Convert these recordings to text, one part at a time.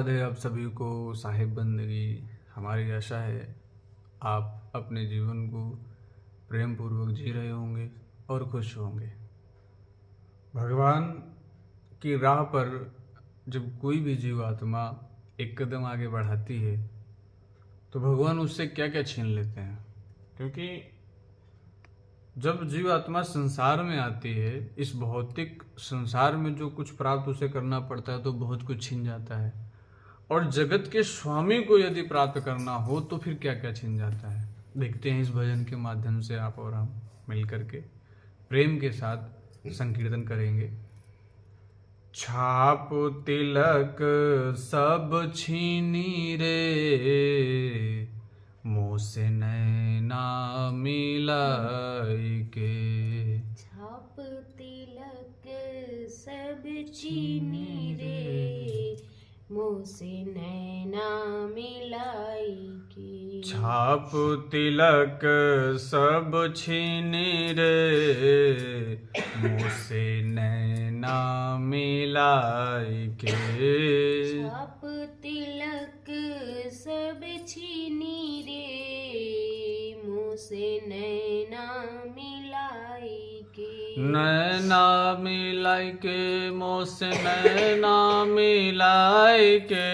राधे आप सभी को साहिब बंदगी। हमारी आशा है आप अपने जीवन को प्रेम पूर्वक जी रहे होंगे और खुश होंगे। भगवान की राह पर जब कोई भी जीवात्मा एक कदम आगे बढ़ाती है तो भगवान उससे क्या क्या छीन लेते हैं, क्योंकि जब जीवात्मा संसार में आती है, इस भौतिक संसार में जो कुछ प्राप्त उसे करना पड़ता है तो बहुत कुछ छीन जाता है। और जगत के स्वामी को यदि प्राप्त करना हो तो फिर क्या क्या छिन जाता है। देखते हैं इस भजन के माध्यम से आप और हम मिलकर के प्रेम के साथ संकीर्तन करेंगे। छाप तिलक सब छीनी रे, मुँह से नैना मिलाई के। छाप तिलक सब छीनी रे, मुँह से नैना मिलाई के। छाप तिलक सब छीनी रे, मुँह से नैना मिलाई के। छाप तिलक सब छीनी रे, मुँह से नैना मिलाई के। नैना मिलाई के, मुँह से नैना मिलाई के।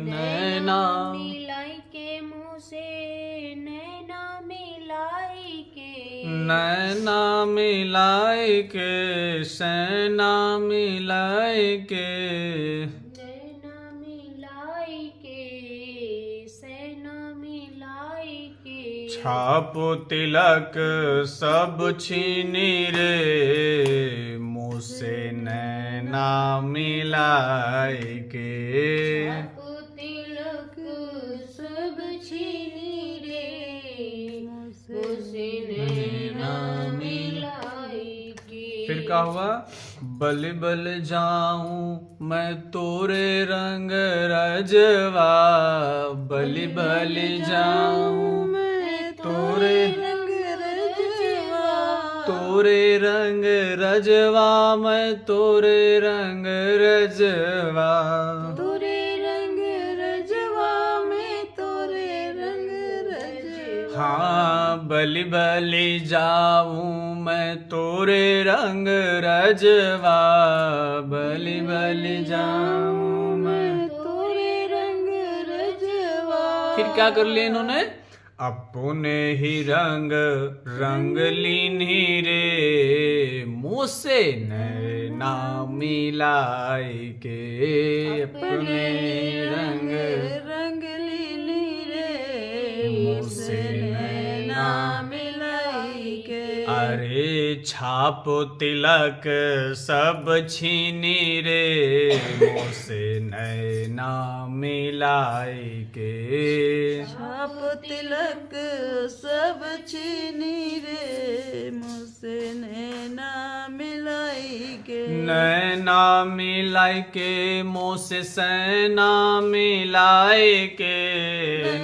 नैना मिलाई के, मुँह से नैना मिलाई के। नैना मिलाई के, सैना मिलाई के। नैना मिलाई के, सैना मिलाई के। छाप तिलक सब छीनी रे, मुँह से नैना मिलाई के। छाप तिलक सब छीनी रे, मुँह से नैना मिलाई के। फिर क्या हुआ? बल बल जाऊं मैं तोरे रंग रजवा, बलि बलि जाऊं मैं तोरे रंग रजवा। तोरे रंग रजवा, मैं तोरे रंग रजवा। तोरे रंग रजवा, मैं तोरे रंग रजवा। हाँ, बलि बलि जाऊं मैं तोरे रंग रजवा, बलि बलि जाऊं मैं। तोरे रंग रजवा। फिर क्या कर लिया इन्होंने? अपने ही रंग रंग लीनी रे, मुँह से नैना मिलाई के। अपने रंग रंग लीनी रे, मुँह से नैना मिलाई के। अरे छाप तिलक सब छीनी रे, मुँह से नैना मिलाई के। छाप तिलक सब छीनी रे, मुँह से नैना मिलाई के। नैना मिलाई के, मुँह से सैना मिलाई के।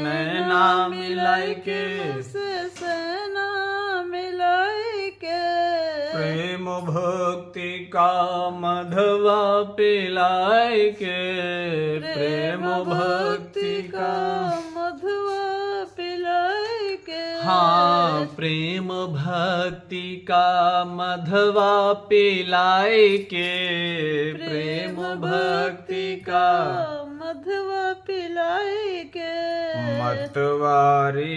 नैना मिलाई के, सैना मिलाई के। प्रेम भक्ति का मधवा पिलाई के। प्रेम भक्ति का मधुआ पिलाई के। हाँ, प्रेम भक्ति का मधवा पिलाई के। प्रेम भक्ति का मधुआ पिलाई के। मतवारी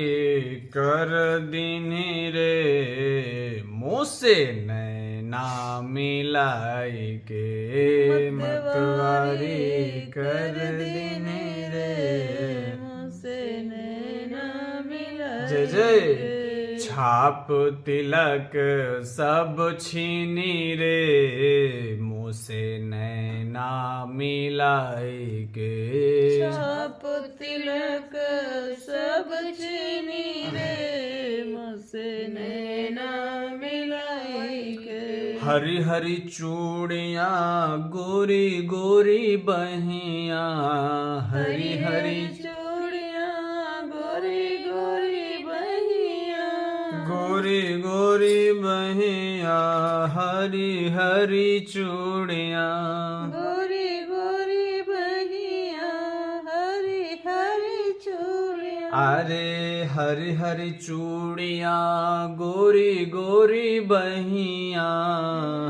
कर दीनी रे, मुँह से नैना मिलाई के। मतवारी कर दीनी रे, मुँह से नैना मिलाई जय जय। छाप तिलक सब छीनी रे, मुँह से नैना मिलाई के। छाप तिलक सब छीनी रे, मुँह से नैना मिलाई के। हरी हरी चूड़ियाँ गोरी गोरी बहियाँ, हरी हरी चूड़ियाँ गोरी गोरी बहियाँ। गोरी गोरी बहियाँ, हरी हरी चूड़ियाँ। गोरी गोरी बहियाँ, अरे हरी हरी चूड़ियाँ गोरी गोरी बहियाँ,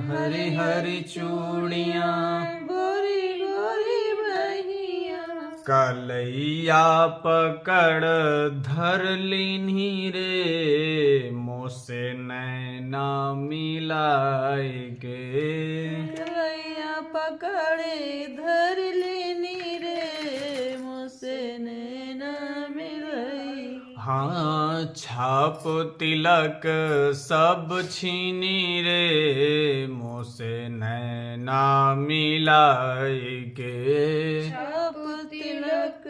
हरी हरी चूड़ियाँ गोरी गोरी बहिया, कलैया पकड़ धर लीन्ही रे, मोसे नैना मिलाई के। कलैया पकड़े धर लेनी रे, मुझसे नैना मिलाई। हाँ छाप तिलक सब छीनी रे, मोसे नैना मिलाई के। छाप तिलक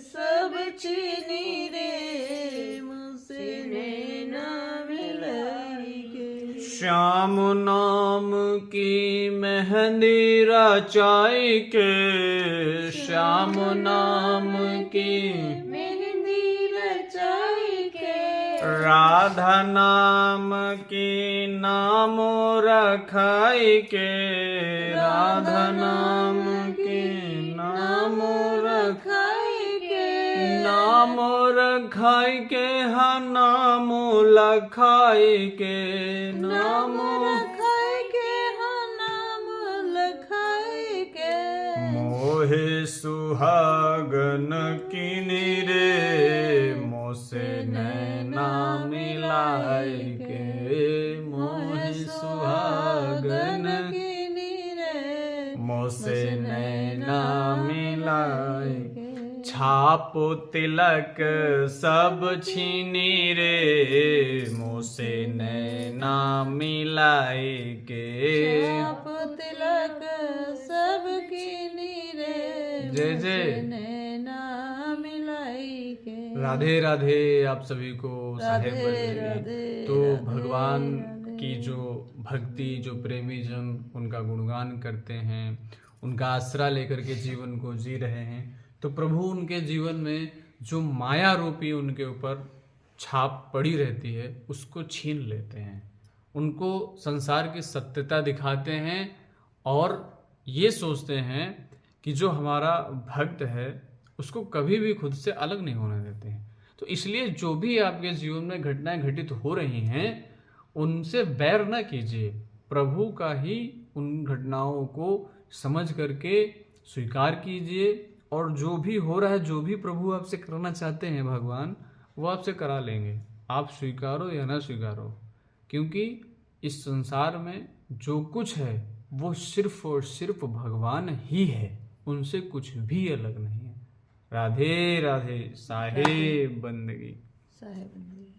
सब चीनी रे, मुझसे नैना मिलाई के। श्याम नाम की मेहंदी रचाई के, श्याम नाम की मेहंदी रचाई के, राधा नाम की नाम रखाई के, राधा नाम की नाम रखाई के, नाम रखाई के, हाँ नाम लखाई के, नाम रखाई के, हाँ नाम लखाई के। मोहे सुहागन किनी रे, मोसे नैना मिलाई के। मोहे सुहागन किनी रे, मोसे नैना मिलाई के। छाप तिलक सब छीनी रे, मोसे नैना मिलाई के। छाप तिलक सब कीनी रे, जय जय। मुझसे नैना मिलाई के। राधे राधे आप सभी को साहेब राधे बंदगी। राधे तो राधे भगवान राधे। की जो भक्ति, जो प्रेमी जन उनका गुणगान करते हैं, उनका आसरा लेकर के जीवन को जी रहे हैं, तो प्रभु उनके जीवन में जो माया रूपी उनके ऊपर छाप पड़ी रहती है उसको छीन लेते हैं, उनको संसार की सत्यता दिखाते हैं और ये सोचते हैं कि जो हमारा भक्त है उसको कभी भी खुद से अलग नहीं होने देते हैं। तो इसलिए जो भी आपके जीवन में घटनाएं घटित हो रही हैं उनसे बैर न कीजिए, प्रभु का ही उन घटनाओं को समझ करके स्वीकार कीजिए, और जो भी हो रहा है, जो भी प्रभु आपसे करना चाहते हैं भगवान, वो आपसे करा लेंगे। आप स्वीकारो या ना स्वीकारो, क्योंकि इस संसार में जो कुछ है वो सिर्फ और सिर्फ भगवान ही है, उनसे कुछ भी अलग नहीं है। राधे राधे साहेब बंदगी। साहेब बंदगी।